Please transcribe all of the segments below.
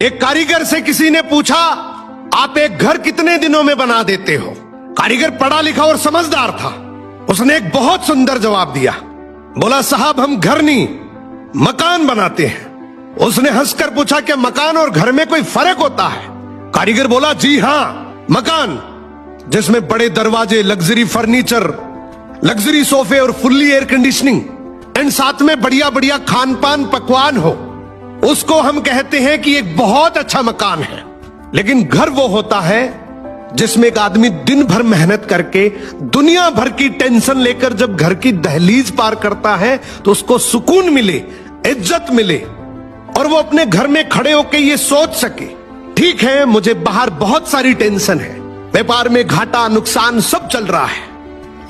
एक कारीगर से किसी ने पूछा, आप एक घर कितने दिनों में बना देते हो? कारीगर पढ़ा लिखा और समझदार था। उसने एक बहुत सुंदर जवाब दिया। बोला, साहब हम घर नहीं मकान बनाते हैं। उसने हंसकर पूछा कि मकान और घर में कोई फर्क होता है? कारीगर बोला, जी हाँ, मकान जिसमें बड़े दरवाजे, लग्जरी फर्नीचर, लग्जरी सोफे और फुल्ली एयर कंडीशनिंग एंड साथ में बढ़िया बढ़िया खान पान पकवान हो, उसको हम कहते हैं कि एक बहुत अच्छा मकान है। लेकिन घर वो होता है जिसमें एक आदमी दिन भर मेहनत करके दुनिया भर की टेंशन लेकर जब घर की दहलीज पार करता है तो उसको सुकून मिले, इज्जत मिले और वो अपने घर में खड़े होकर ये सोच सके, ठीक है मुझे बाहर बहुत सारी टेंशन है, व्यापार में घाटा नुकसान सब चल रहा है,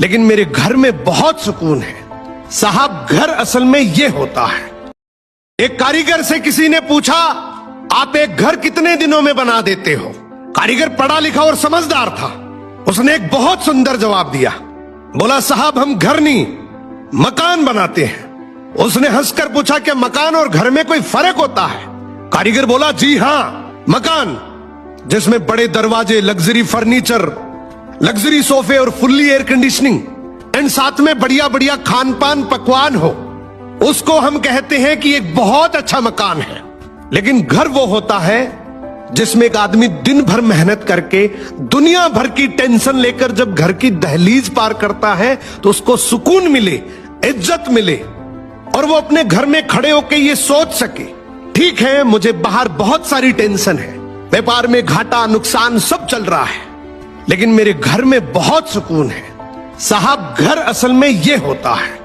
लेकिन मेरे घर में बहुत सुकून है। साहब घर असल में ये होता है। एक कारीगर से किसी ने पूछा, आप एक घर कितने दिनों में बना देते हो? कारीगर पढ़ा लिखा और समझदार था। उसने एक बहुत सुंदर जवाब दिया। बोला, साहब हम घर नहीं मकान बनाते हैं। उसने हंसकर पूछा कि मकान और घर में कोई फर्क होता है? कारीगर बोला, जी हाँ, मकान जिसमें बड़े दरवाजे, लग्जरी फर्नीचर, लग्जरी सोफे और फुल्ली एयर कंडीशनिंग एंड साथ में बढ़िया बढ़िया खान पान पकवान हो, उसको हम कहते हैं कि एक बहुत अच्छा मकान है। लेकिन घर वो होता है जिसमें एक आदमी दिन भर मेहनत करके दुनिया भर की टेंशन लेकर जब घर की दहलीज पार करता है तो उसको सुकून मिले, इज्जत मिले और वो अपने घर में खड़े होकर ये सोच सके, ठीक है मुझे बाहर बहुत सारी टेंशन है, व्यापार में घाटा नुकसान सब चल रहा है, लेकिन मेरे घर में बहुत सुकून है। साहब घर असल में ये होता है।